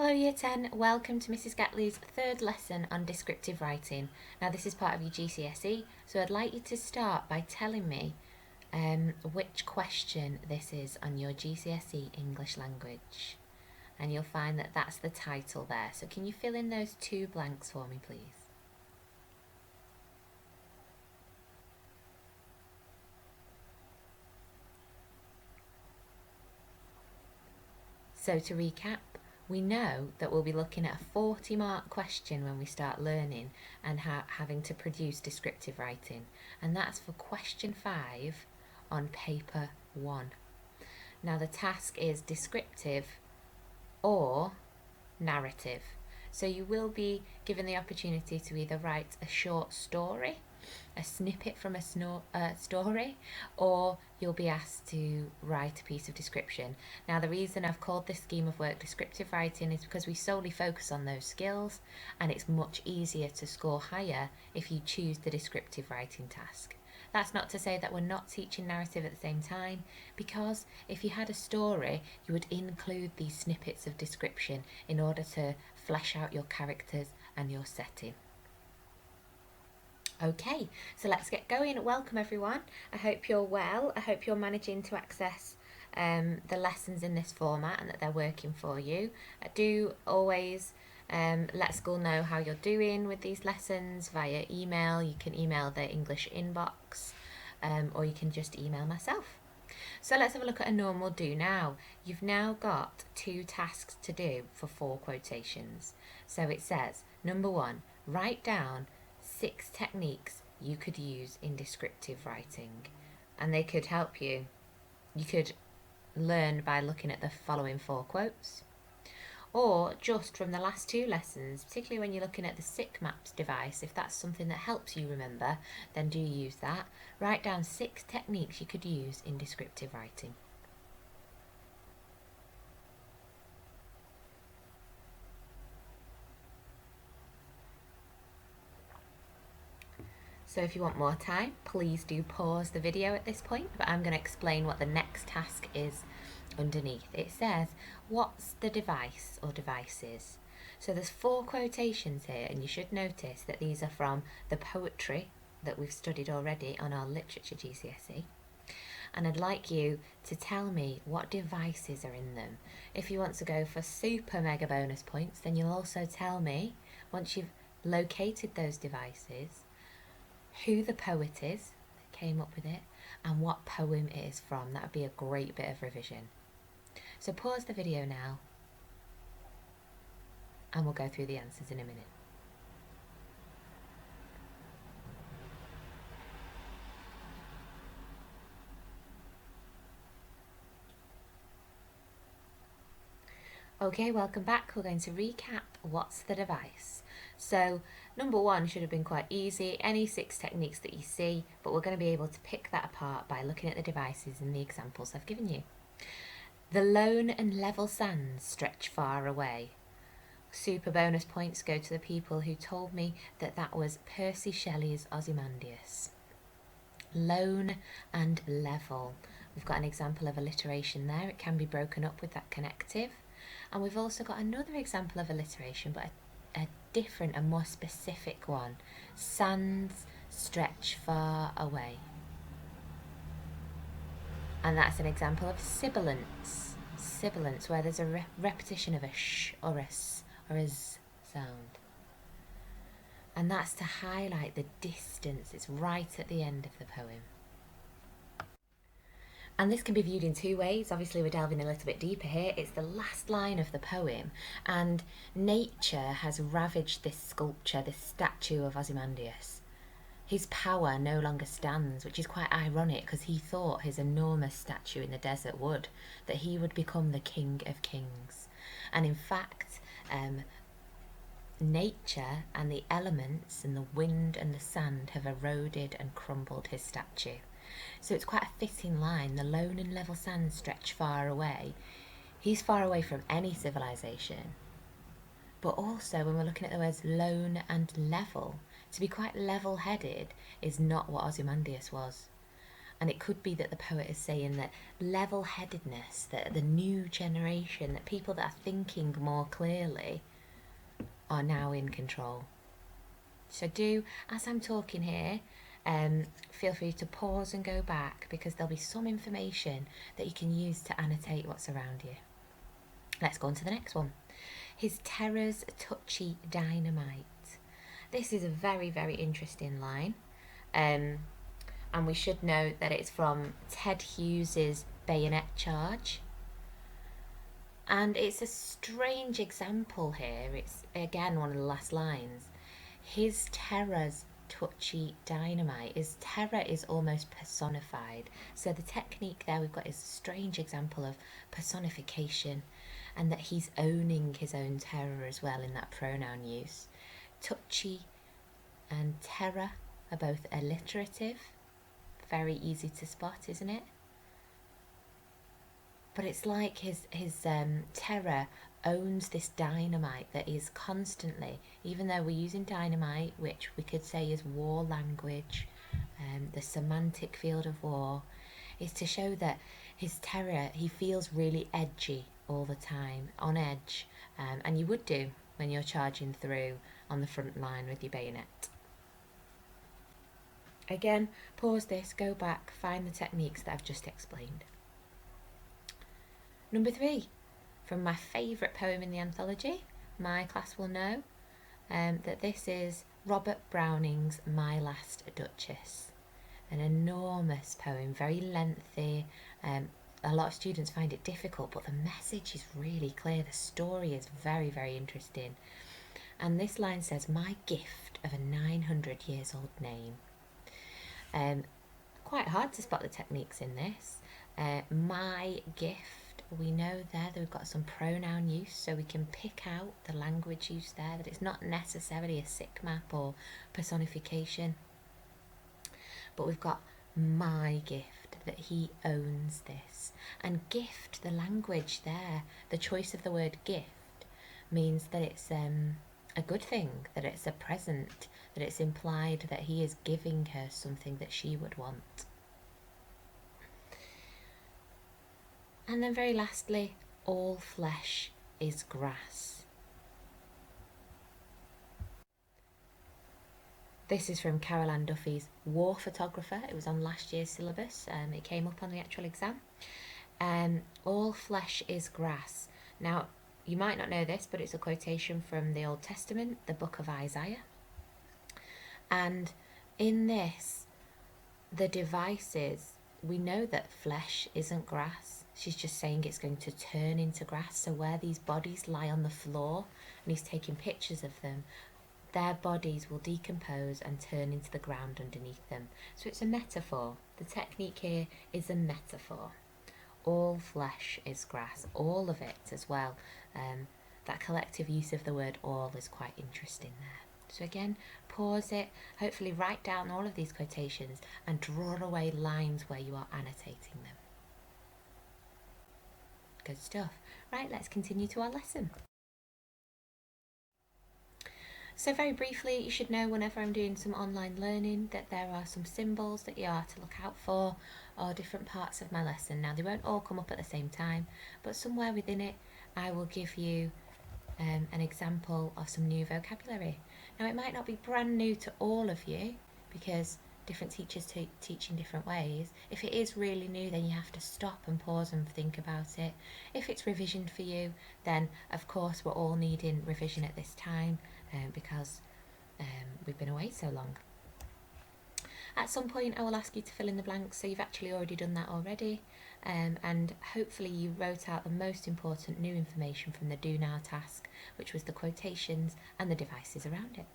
Hello Year 10, welcome to Mrs Gatley's third lesson on descriptive writing. Now this is part of your GCSE, so I'd like you to start by telling me which question this is on your GCSE English language. And you'll find that that's the title there. So can you fill in those two blanks for me, please? So to recap, we know that we'll be looking at a 40-mark question when we start learning and having to produce descriptive writing. And that's for question 5 on paper 1. Now the task is descriptive or narrative. So you will be given the opportunity to either write a short story, a snippet from a story, or you'll be asked to write a piece of description. Now the reason I've called this scheme of work descriptive writing is because we solely focus on those skills, and it's much easier to score higher if you choose the descriptive writing task. That's not to say that we're not teaching narrative at the same time, because if you had a story, you would include these snippets of description in order to flesh out your characters and your setting. Okay, so let's get going. Welcome everyone. I hope you're well. I hope you're managing to access the lessons in this format and that they're working for you. I do always let school know how you're doing with these lessons via email. You can email the English inbox or you can just email myself. So let's have a look at a normal do now. You've now got 2 tasks to do for 4 quotations. So it says, number 1, write down 6 techniques you could use in descriptive writing, and they could help you. You could learn by looking at the following 4 quotes, or just from the last 2 lessons, particularly when you're looking at the SICK Maps device. If that's something that helps you remember, then do use that. Write down 6 techniques you could use in descriptive writing. So if you want more time, please do pause the video at this point, but I'm going to explain what the next task is underneath. It says, what's the device or devices? So there's 4 quotations here, and you should notice that these are from the poetry that we've studied already on our literature GCSE. And I'd like you to tell me what devices are in them. If you want to go for super mega bonus points, then you'll also tell me, once you've located those devices, who the poet is that came up with it and what poem it is from. That would be a great bit of revision. So pause the video now and we'll go through the answers in a minute. Okay, welcome back. We're going to recap what's the device. So number 1 should have been quite easy, any 6 techniques that you see, but we're going to be able to pick that apart by looking at the devices in the examples I've given you. The lone and level sands stretch far away. Super bonus points go to the people who told me that that was Percy Shelley's Ozymandias. Lone and level. We've got an example of alliteration there. It can be broken up with that connective. And we've also got another example of alliteration, but a different and more specific one. Sands stretch far away. And that's an example of sibilance. Sibilance, where there's a repetition of a sh or a s or a z sound. And that's to highlight the distance. It's right at the end of the poem. And this can be viewed in 2 ways. Obviously, we're delving a little bit deeper here. It's the last line of the poem, and nature has ravaged this sculpture, this statue of Ozymandias. His power no longer stands, which is quite ironic because he thought his enormous statue in the desert would, that he would become the king of kings. And in fact, nature and the elements and the wind and the sand have eroded and crumbled his statue. So it's quite a fitting line. The lone and level sands stretch far away. He's far away from any civilization. But also, when we're looking at the words lone and level, to be quite level-headed is not what Ozymandias was. And it could be that the poet is saying that level-headedness, that the new generation, that people that are thinking more clearly are now in control. So do, as I'm talking here, feel free to pause and go back, because there'll be some information that you can use to annotate what's around you. Let's go on to the next one. His terror's touchy dynamite. This is a very, very interesting line. And we should note that it's from Ted Hughes's Bayonet Charge. And it's a strange example here. It's, again, one of the last lines. His terror's touchy dynamite. His terror is almost personified. So the technique there we've got is a strange example of personification, and that he's owning his own terror as well in that pronoun use. Touchy and terror are both alliterative. Very easy to spot, isn't it? But it's like his terror owns this dynamite that is constantly, even though we're using dynamite, which we could say is war language, the semantic field of war, is to show that his terror, he feels really edgy all the time, on edge, and you would do when you're charging through on the front line with your bayonet. Again, pause this, go back, find the techniques that I've just explained. Number 3, from my favourite poem in the anthology. My class will know that this is Robert Browning's My Last Duchess. An enormous poem, very lengthy. A lot of students find it difficult, but the message is really clear. The story is very, very interesting. And this line says, my gift of a 900 years old name. Quite hard to spot the techniques in this. My gift, we know there that we've got some pronoun use, so we can pick out the language use there, that it's not necessarily a sick map or personification. But we've got my gift, that he owns this. And gift, the language there, the choice of the word gift, means that it's a good thing, that it's a present, that it's implied that he is giving her something that she would want. And then very lastly, all flesh is grass. This is from Carol Ann Duffy's War Photographer. It was on last year's syllabus. It came up on the actual exam. All flesh is grass. Now, you might not know this, but it's a quotation from the Old Testament, the book of Isaiah. And in this, the device is, we know that flesh isn't grass. She's just saying it's going to turn into grass. So where these bodies lie on the floor, and he's taking pictures of them, their bodies will decompose and turn into the ground underneath them. So it's a metaphor. The technique here is a metaphor. All flesh is grass, all of it as well. That collective use of the word all is quite interesting there. So again, pause it, hopefully write down all of these quotations and draw away lines where you are annotating them. Good stuff. Right, let's continue to our lesson. So very briefly, you should know whenever I'm doing some online learning that there are some symbols that you are to look out for, or different parts of my lesson. Now, they won't all come up at the same time, but somewhere within it, I will give you an example of some new vocabulary. Now, it might not be brand new to all of you, because different teachers teach in different ways. If it is really new, then you have to stop and pause and think about it. If it's revision for you, then of course we're all needing revision at this time, because we've been away so long. At some point I will ask you to fill in the blanks, so you've actually already done that already, and hopefully you wrote out the most important new information from the Do Now task, which was the quotations and the devices around it.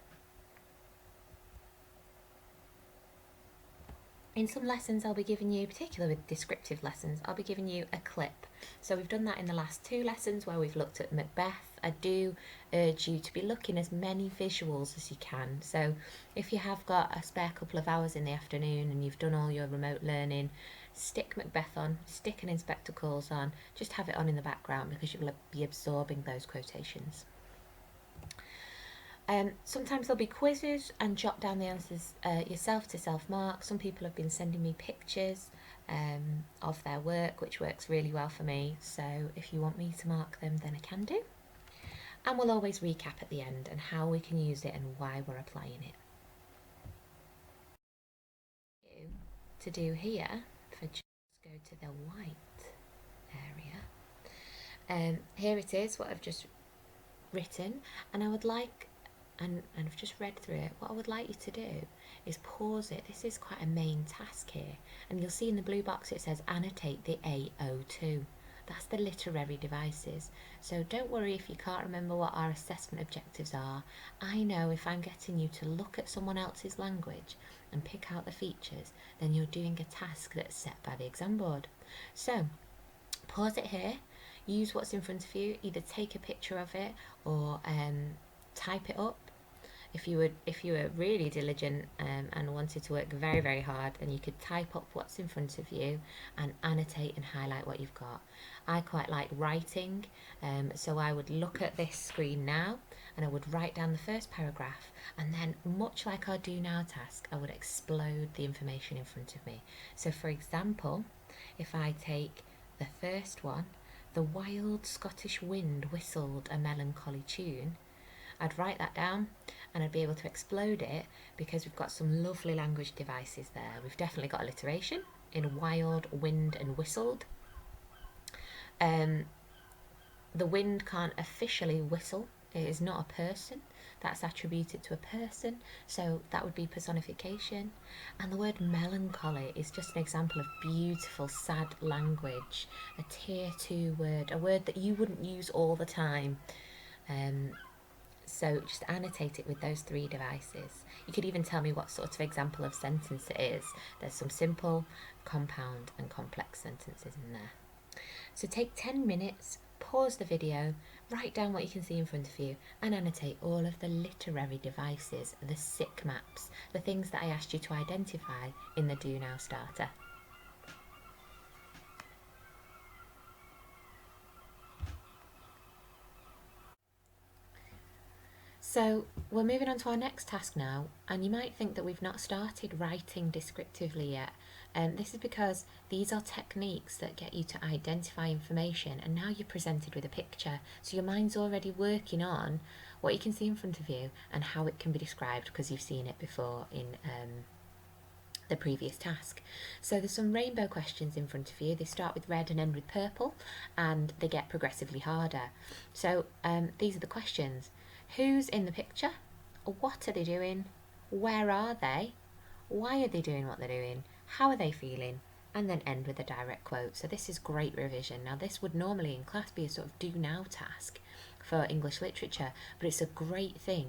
In some lessons I'll be giving you, particularly with descriptive lessons, I'll be giving you a clip. So we've done that in the last 2 lessons where we've looked at Macbeth. I do urge you to be looking as many visuals as you can. So if you have got a spare couple of hours in the afternoon and you've done all your remote learning, stick Macbeth on, stick an Inspector Calls on, just have it on in the background because you'll be absorbing those quotations. Sometimes there'll be quizzes and jot down the answers yourself to self-mark. Some people have been sending me pictures of their work, which works really well for me. So if you want me to mark them, then I can do. And we'll always recap at the end and how we can use it and why we're applying it. To do here, if I just go to the white area, here it is, what I've just written, and I would like, and I've just read through it, what I would like you to do is pause it. This is quite a main task here, and you'll see in the blue box it says annotate the AO2. That's the literary devices. So don't worry if you can't remember what our assessment objectives are. I know if I'm getting you to look at someone else's language and pick out the features, then you're doing a task that's set by the exam board. So pause it here, use what's in front of you, either take a picture of it or type it up. If you were really diligent and wanted to work very, very hard, then you could type up what's in front of you and annotate and highlight what you've got. I quite like writing, so I would look at this screen now and I would write down the first paragraph, and then, much like our do now task, I would explode the information in front of me. So for example, if I take the first one, the wild Scottish wind whistled a melancholy tune, I'd write that down and I'd be able to explode it because we've got some lovely language devices there. We've definitely got alliteration in wild, wind and whistled. The wind can't officially whistle. It is not a person. That's attributed to a person, so that would be personification. And the word melancholy is just an example of beautiful, sad language, a tier 2 word, a word that you wouldn't use all the time. So just annotate it with those 3 devices. You could even tell me what sort of example of sentence it is. There's some simple, compound and complex sentences in there. So take 10 minutes, pause the video, write down what you can see in front of you and annotate all of the literary devices, the sick maps, the things that I asked you to identify in the Do Now starter. So we're moving on to our next task now, and you might think that we've not started writing descriptively yet. This is because these are techniques that get you to identify information, and now you're presented with a picture. So your mind's already working on what you can see in front of you and how it can be described because you've seen it before in the previous task. So there's some rainbow questions in front of you. They start with red and end with purple, and they get progressively harder. So these are the questions. Who's in the picture? What are they doing? Where are they? Why are they doing what they're doing? How are they feeling? And then end with a direct quote. So this is great revision. Now this would normally in class be a sort of do now task for English literature, but it's a great thing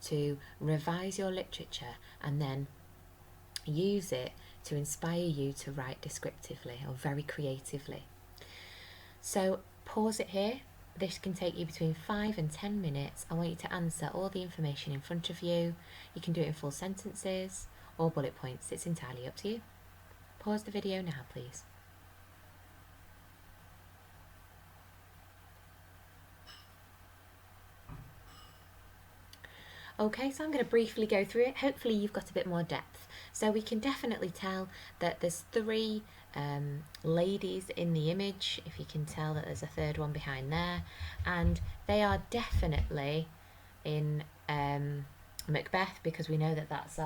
to revise your literature and then use it to inspire you to write descriptively or very creatively. So pause it here. This can take you between 5 and 10 minutes. I want you to answer all the information in front of you. You can do it in full sentences or bullet points. It's entirely up to you. Pause the video now, please. Okay, so I'm going to briefly go through it. Hopefully you've got a bit more depth. So we can definitely tell that there's 3 ladies in the image, if you can tell that there's a third one behind there, and they are definitely in Macbeth because we know that that's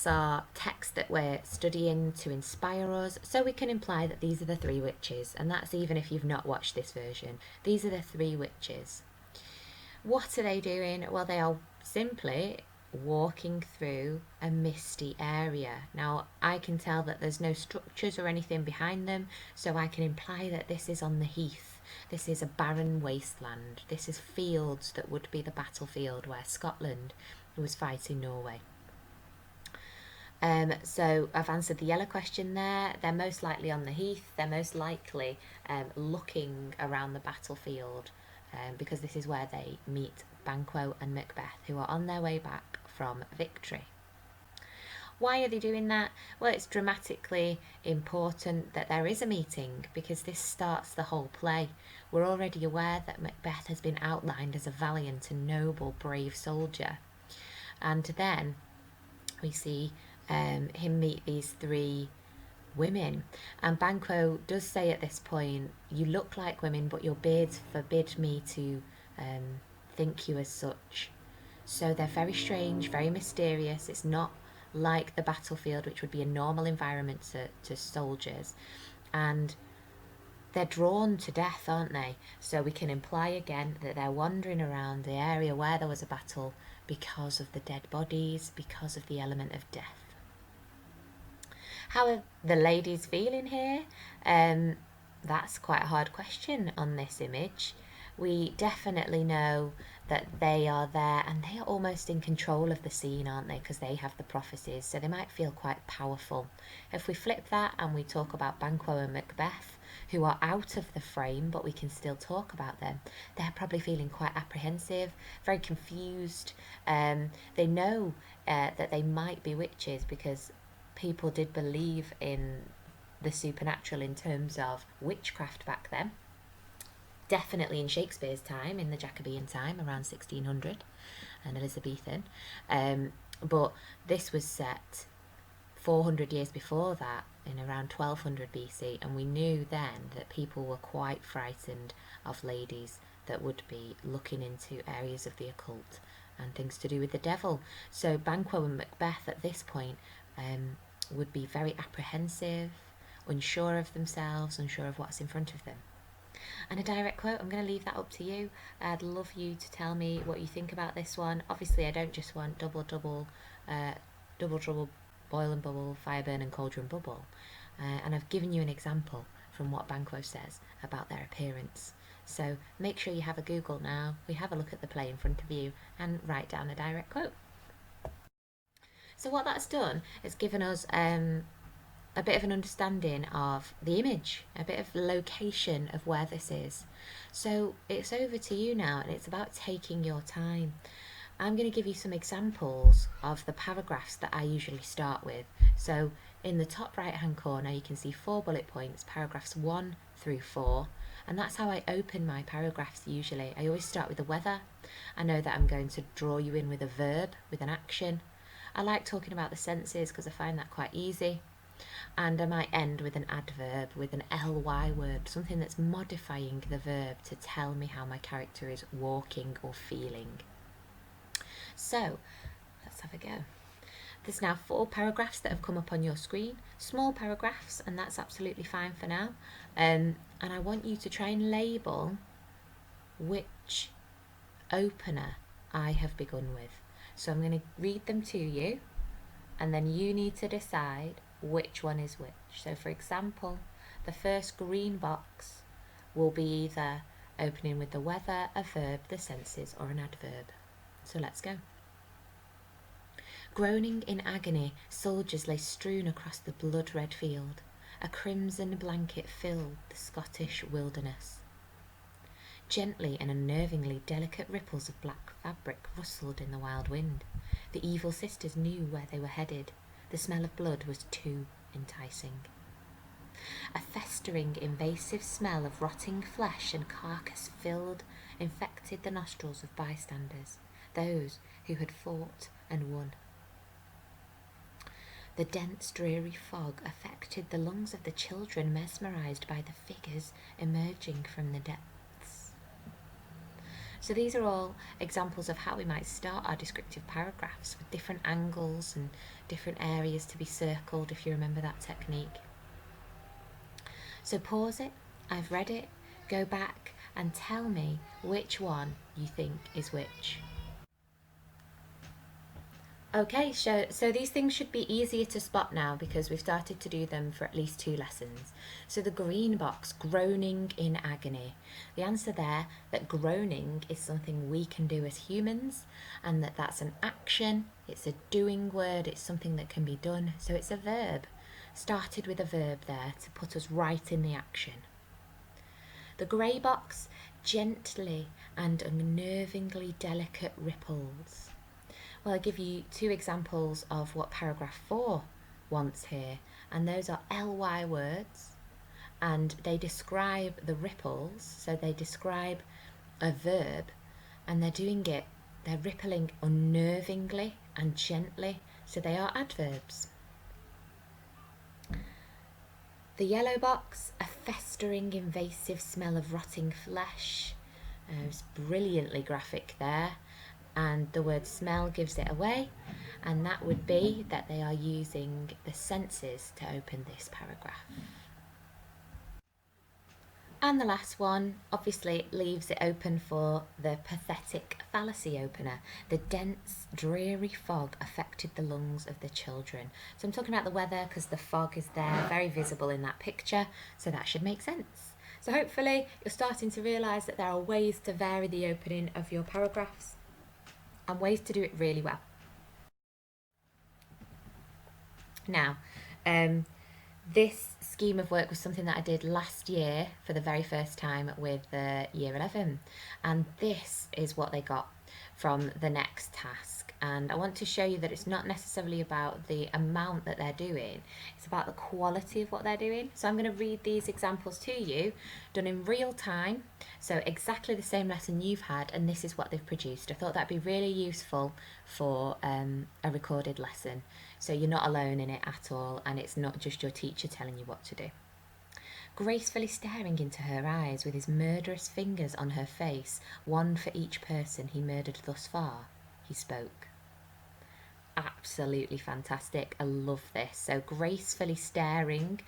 our text that we're studying to inspire us. So we can imply that these are the 3 witches, and that's even if you've not watched this version. These are the 3 witches. What are they doing? Well, they are simply walking through a misty area. Now, I can tell that there's no structures or anything behind them, so I can imply that this is on the heath. This is a barren wasteland. This is fields that would be the battlefield where Scotland was fighting Norway. So I've answered the yellow question there. They're most likely on the heath. They're most likely looking around the battlefield because this is where they meet Banquo and Macbeth, who are on their way back from victory. Why are they doing that? Well, it's dramatically important that there is a meeting because this starts the whole play. we're already aware that Macbeth has been outlined as a valiant and noble, brave soldier. And then we see him meet these three women. And Banquo does say at this point, you look like women, but your beards forbid me to think you as such. So they're very strange, very mysterious. It's not like the battlefield, which would be a normal environment to soldiers. And they're drawn to death, aren't they? So we can imply again that they're wandering around the area where there was a battle because of the dead bodies, because of the element of death. How are the ladies feeling here? That's quite a hard question on this image. We definitely know that they are there and they are almost in control of the scene, aren't they? Because they have the prophecies, so they might feel quite powerful. If we flip that and we talk about Banquo and Macbeth, who are out of the frame, but we can still talk about them, they're probably feeling quite apprehensive, very confused. They know that they might be witches because people did believe in the supernatural in terms of witchcraft back then. Definitely in Shakespeare's time, in the Jacobean time, around 1600 and Elizabethan. But this was set 400 years before that, in around 1200 BC, and we knew then that people were quite frightened of ladies that would be looking into areas of the occult and things to do with the devil. So Banquo and Macbeth at this point would be very apprehensive, unsure of themselves, unsure of what's in front of them. And a direct quote, I'm going to leave that up to you. I'd love you to tell me what you think about this one. Obviously, I don't just want double trouble, boil and bubble, fire burn and cauldron bubble. And I've given you an example from what Banquo says about their appearance. So make sure you have a Google now. We have a look at the play in front of you and write down a direct quote. So what that's done is given us a bit of an understanding of the image, a bit of location of where this is. So it's over to you now, and it's about taking your time. I'm going to give you some examples of the paragraphs that I usually start with. So in the top right hand corner you can see 4 bullet points, paragraphs 1 through 4, and that's how I open my paragraphs usually. I always start with the weather. I know that I'm going to draw you in with a verb, with an action. I like talking about the senses because I find that quite easy. And I might end with an adverb, with an ly word, something that's modifying the verb to tell me how my character is walking or feeling. So let's have a go. There's now 4 paragraphs that have come up on your screen, small paragraphs, and that's absolutely fine for now. And I want you to try and label which opener I have begun with. So I'm going to read them to you, and then you need to decide which one is which. So for example, the first green box will be either opening with the weather, a verb, the senses, or an adverb. So let's go. Groaning in agony, soldiers lay strewn across the blood-red field. A crimson blanket filled the Scottish wilderness. Gently and unnervingly delicate ripples of black fabric rustled in the wild wind. The evil sisters knew where they were headed. The smell of blood was too enticing. A festering, invasive smell of rotting flesh and carcass infected the nostrils of bystanders, those who had fought and won. The dense, dreary fog affected the lungs of the children, mesmerised by the figures emerging from the depths. So these are all examples of how we might start our descriptive paragraphs, with different angles and different areas to be circled, if you remember that technique. So pause it, I've read it, go back and tell me which one you think is which. Okay, so these things should be easier to spot now because we've started to do them for at least 2 lessons. So the green box, groaning in agony. The answer there, that groaning is something we can do as humans, and that's an action, it's a doing word, it's something that can be done, so it's a verb. Started with a verb there to put us right in the action. The grey box, gently and unnervingly delicate ripples. Well, I'll give you 2 examples of what paragraph 4 wants here, and those are ly words and they describe the ripples. So they describe a verb, and they're rippling unnervingly and gently, so they are adverbs. The yellow box, a festering, invasive smell of rotting flesh. It's brilliantly graphic there, and the word smell gives it away, and that would be that they are using the senses to open this paragraph. And the last one obviously leaves it open for the pathetic fallacy opener. The dense, dreary fog affected the lungs of the children. So I'm talking about the weather because the fog is there, very visible in that picture, so that should make sense. So hopefully you're starting to realise that there are ways to vary the opening of your paragraphs and ways to do it really well. Now, this scheme of work was something that I did last year for the very first time with Year 11, and this is what they got from the next task. And I want to show you that it's not necessarily about the amount that they're doing, it's about the quality of what they're doing. So I'm going to read these examples to you, done in real time, so exactly the same lesson you've had, and this is what they've produced. I thought that'd be really useful for a recorded lesson, so you're not alone in it at all, and it's not just your teacher telling you what to do. Gracefully staring into her eyes with his murderous fingers on her face, one for each person he murdered thus far, he spoke. Absolutely fantastic. I love this. So gracefully staring,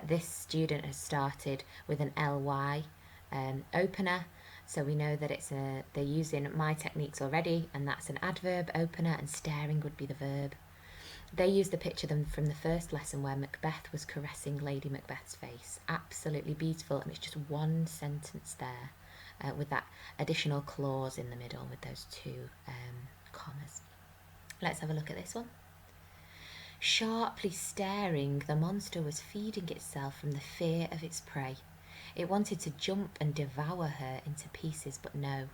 this student has started with an ly opener, so we know that they're using my techniques already, and that's an adverb opener, and staring would be the verb. They used the picture from the first lesson where Macbeth was caressing Lady Macbeth's face. Absolutely beautiful, and it's just one sentence there with that additional clause in the middle with those two commas. Let's have a look at this one. Sharply staring, the monster was feeding itself from the fear of its prey. It wanted to jump and devour her into pieces, but no.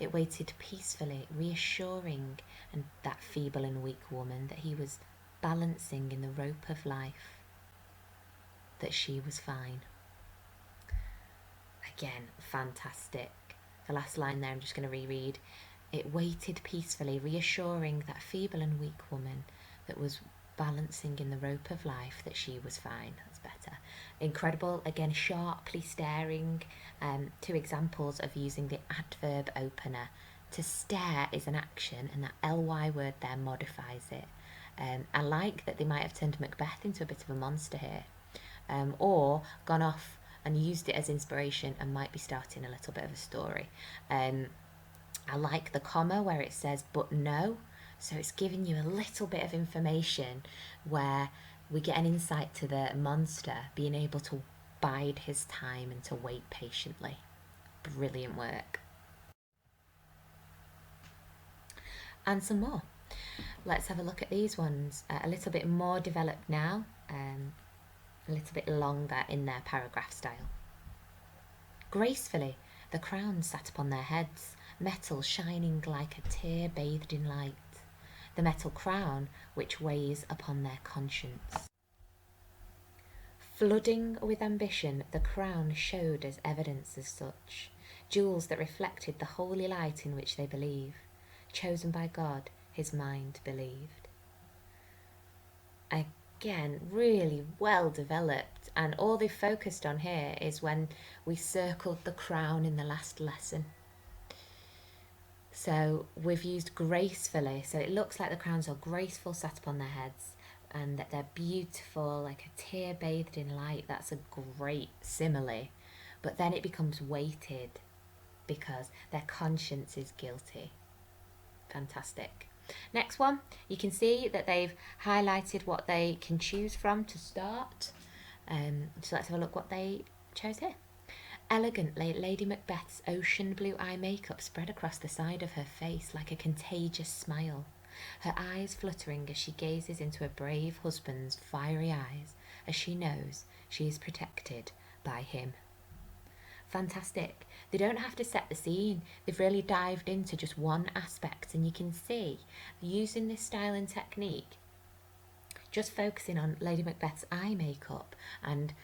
It waited peacefully, reassuring and that feeble and weak woman that he was balancing in the rope of life, that she was fine. Again, fantastic. The last line there I'm just going to reread. It waited peacefully, reassuring that feeble and weak woman that was balancing in the rope of life, that she was fine. That's better. Incredible. Again, sharply staring. Two examples of using the adverb opener. To stare is an action, and that ly word there modifies it. I like that they might have turned Macbeth into a bit of a monster here, or gone off and used it as inspiration and might be starting a little bit of a story. I like the comma where it says but no, so it's giving you a little bit of information where we get an insight to the monster being able to bide his time and to wait patiently. Brilliant work. And some more. Let's have a look at these ones. A little bit more developed now, a little bit longer in their paragraph style. Gracefully, the crowns sat upon their heads, metal shining like a tear bathed in light, the metal crown which weighs upon their conscience. Flooding with ambition, the crown showed as evidence as such, jewels that reflected the holy light in which they believe, chosen by God, his mind believed. Again, really well developed, and all they focused on here is when we circled the crown in the last lesson. So we've used gracefully, so it looks like the crowns are graceful, sat upon their heads, and that they're beautiful, like a tear bathed in light. That's a great simile. But then it becomes weighted because their conscience is guilty. Fantastic. Next one, you can see that they've highlighted what they can choose from to start. So let's have a look what they chose here. Elegantly, Lady Macbeth's ocean blue eye makeup spread across the side of her face like a contagious smile, her eyes fluttering as she gazes into her brave husband's fiery eyes, as she knows she is protected by him. Fantastic. They don't have to set the scene. They've really dived into just one aspect, and you can see using this style and technique, just focusing on Lady Macbeth's eye makeup and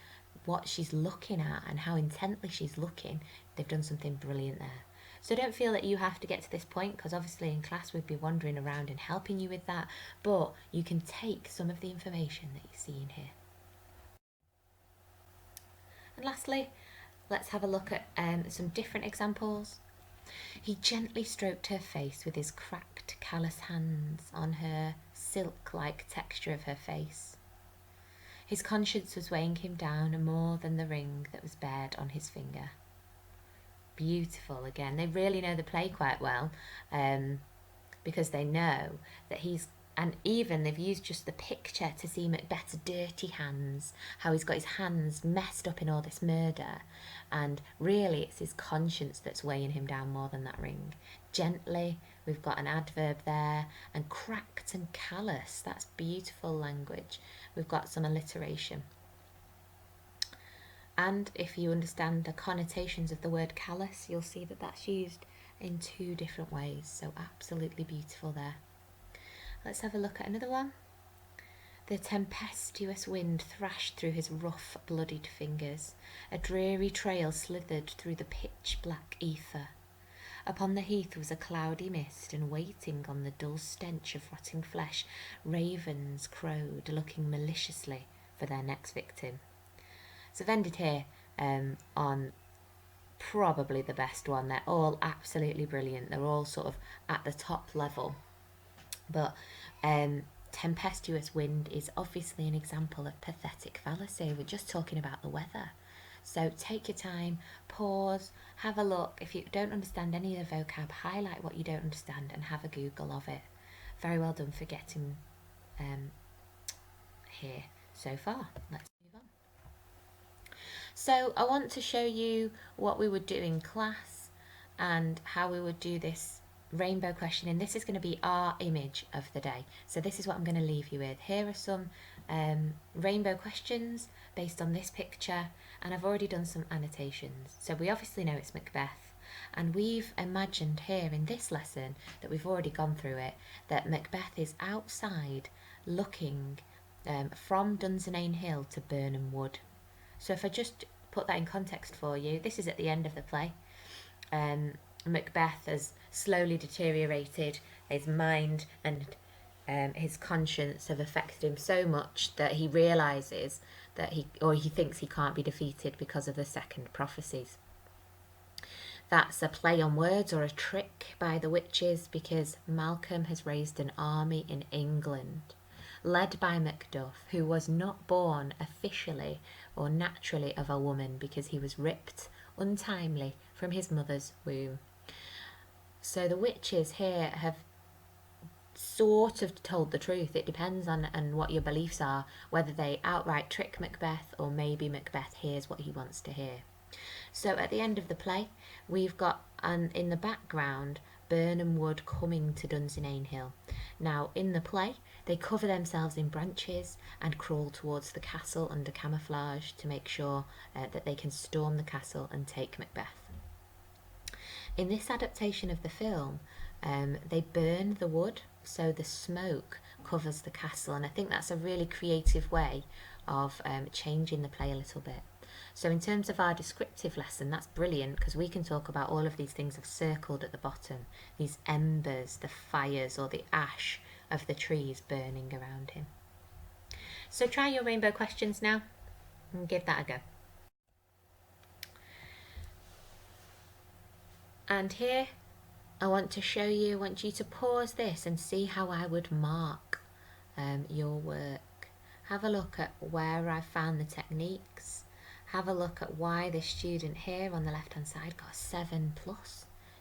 what she's looking at and how intently she's looking, they've done something brilliant there. So don't feel that you have to get to this point, because obviously in class we'd be wandering around and helping you with that, but you can take some of the information that you see in here. And lastly, let's have a look at some different examples. He gently stroked her face with his cracked, callous hands on her silk-like texture of her face. His conscience was weighing him down more than the ring that was bared on his finger. Beautiful again. They really know the play quite well, because they know that he's, and even they've used just the picture to see Macbeth's dirty hands, how he's got his hands messed up in all this murder, and really it's his conscience that's weighing him down more than that ring. Gently, we've got an adverb there, and cracked and callous, that's beautiful language. We've got some alliteration. And if you understand the connotations of the word callous, you'll see that that's used in two different ways. So absolutely beautiful there. Let's have a look at another one. The tempestuous wind thrashed through his rough, bloodied fingers. A dreary trail slithered through the pitch-black ether. Upon the heath was a cloudy mist, and waiting on the dull stench of rotting flesh, ravens crowed, looking maliciously for their next victim. So I've ended here on probably the best one. They're all absolutely brilliant. They're all sort of at the top level. But tempestuous wind is obviously an example of pathetic fallacy. We're just talking about the weather. So take your time, pause, have a look. If you don't understand any of the vocab, highlight what you don't understand and have a Google of it. Very well done for getting here so far. Let's move on. So I want to show you what we would do in class and how we would do this rainbow question, and this is going to be our image of the day. So this is what I'm going to leave you with. Here are some rainbow questions based on this picture, and I've already done some annotations. So we obviously know it's Macbeth, and we've imagined here in this lesson that we've already gone through it, that Macbeth is outside looking from Dunsinane Hill to Burnham Wood. So if I just put that in context for you, this is at the end of the play. Macbeth has slowly deteriorated. His mind and his conscience have affected him so much that he realises that he thinks he can't be defeated because of the second prophecies. That's a play on words or a trick by the witches, because Malcolm has raised an army in England, led by Macduff, who was not born officially or naturally of a woman, because he was ripped untimely from his mother's womb. So the witches here have sort of told the truth. It depends on what your beliefs are, whether they outright trick Macbeth or maybe Macbeth hears what he wants to hear. So at the end of the play, we've got in the background Burnham Wood coming to Dunsinane Hill. Now in the play, they cover themselves in branches and crawl towards the castle under camouflage to make sure that they can storm the castle and take Macbeth. In this adaptation of the film, they burn the wood, so the smoke covers the castle, and I think that's a really creative way of changing the play a little bit. So in terms of our descriptive lesson, that's brilliant, because we can talk about all of these things I've circled at the bottom, these embers, the fires or the ash of the trees burning around him. So try your rainbow questions now and give that a go. And here I want you to pause this and see how I would mark your work. Have a look at where I found the techniques. Have a look at why this student here on the left hand side got a 7+.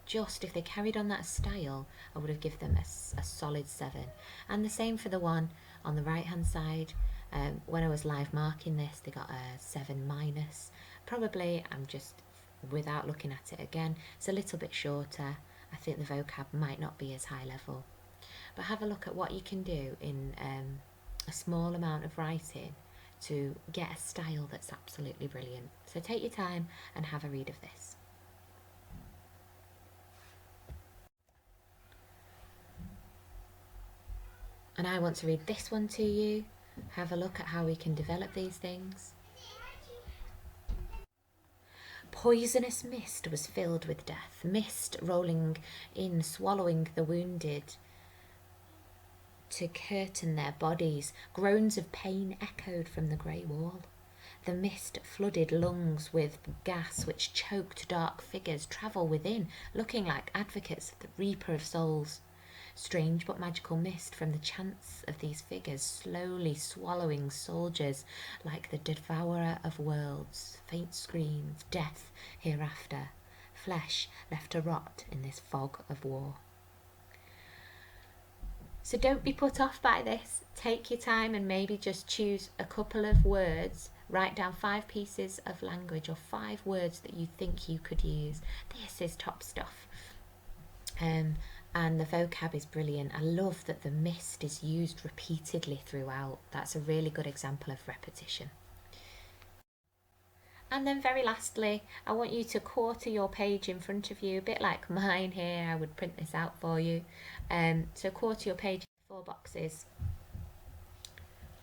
Just if they carried on that style, I would have given them a solid 7. And the same for the one on the right hand side. When I was live marking this, they got a 7-. Probably, I'm just, without looking at it again, it's a little bit shorter. I think the vocab might not be as high level. But have a look at what you can do in a small amount of writing to get a style that's absolutely brilliant. So take your time and have a read of this. And I want to read this one to you. Have a look at how we can develop these things. poisonous mist was filled with death, mist rolling in, swallowing the wounded to curtain their bodies. Groans of pain echoed from the grey wall. The mist flooded lungs with gas which choked dark figures travel within, looking like advocates of the Reaper of Souls. Strange but magical mist from the chants of these figures, slowly swallowing soldiers like the devourer of worlds. Faint screams, death hereafter, flesh left to rot in this fog of war. So don't be put off by this. Take your time and maybe just choose a couple of words. Write down 5 pieces of language or 5 words that you think you could use. This is top stuff. And the vocab is brilliant. I love that the mist is used repeatedly throughout. That's a really good example of repetition. And then very lastly, I want you to quarter your page in front of you, a bit like mine here. I would print this out for you. So quarter your page into 4 boxes.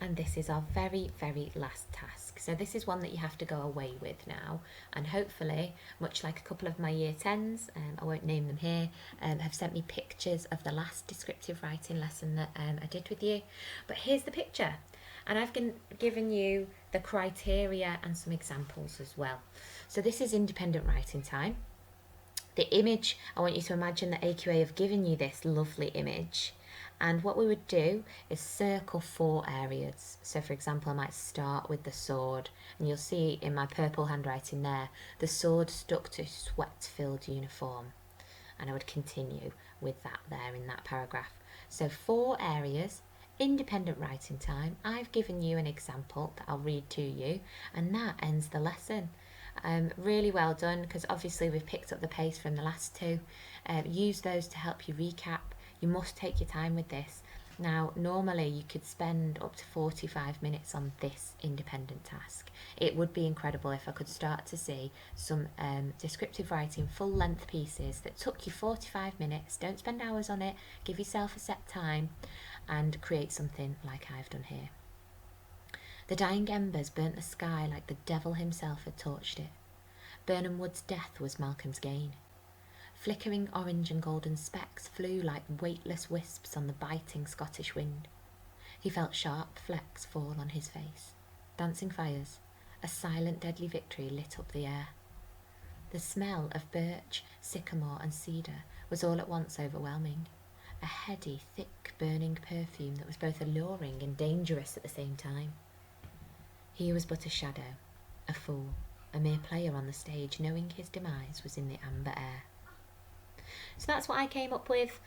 And this is our very, very last task. So this is one that you have to go away with now. And hopefully, much like a couple of my year 10s, I won't name them here, have sent me pictures of the last descriptive writing lesson that I did with you. But here's the picture. And I've given you the criteria and some examples as well. So this is independent writing time. The image, I want you to imagine that AQA have given you this lovely image. And what we would do is circle 4 areas. So for example, I might start with the sword, and you'll see in my purple handwriting there, the sword stuck to sweat-filled uniform. And I would continue with that there in that paragraph. So 4 areas, independent writing time. I've given you an example that I'll read to you, and that ends the lesson. Really well done, because obviously we've picked up the pace from the last 2. Use those to help you recap. You must take your time with this. Now, normally you could spend up to 45 minutes on this independent task. It would be incredible if I could start to see some descriptive writing full-length pieces that took you 45 minutes. Don't spend hours on it. Give yourself a set time and create something like I've done here. The dying embers burnt the sky like the devil himself had torched it. Burnham Wood's death was Malcolm's gain. Flickering orange and golden specks flew like weightless wisps on the biting Scottish wind. He felt sharp flecks fall on his face. Dancing fires, a silent deadly victory lit up the air. The smell of birch, sycamore and cedar was all at once overwhelming. A heady, thick, burning perfume that was both alluring and dangerous at the same time. He was but a shadow, a fool, a mere player on the stage, knowing his demise was in the amber air. So that's what I came up with.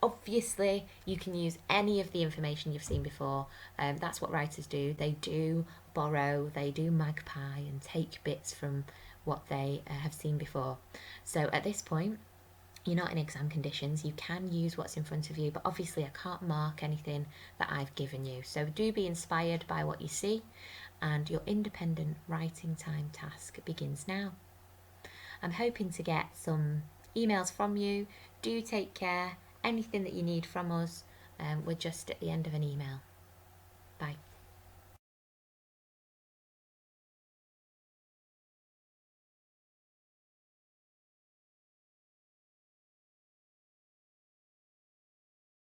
Obviously, you can use any of the information you've seen before. That's what writers do. They do borrow, they do magpie and take bits from what they have seen before. So at this point, you're not in exam conditions. You can use what's in front of you, but obviously I can't mark anything that I've given you. So do be inspired by what you see, and your independent writing time task begins now. I'm hoping to get some emails from you. Do take care. Anything that you need from us, we're just at the end of an email.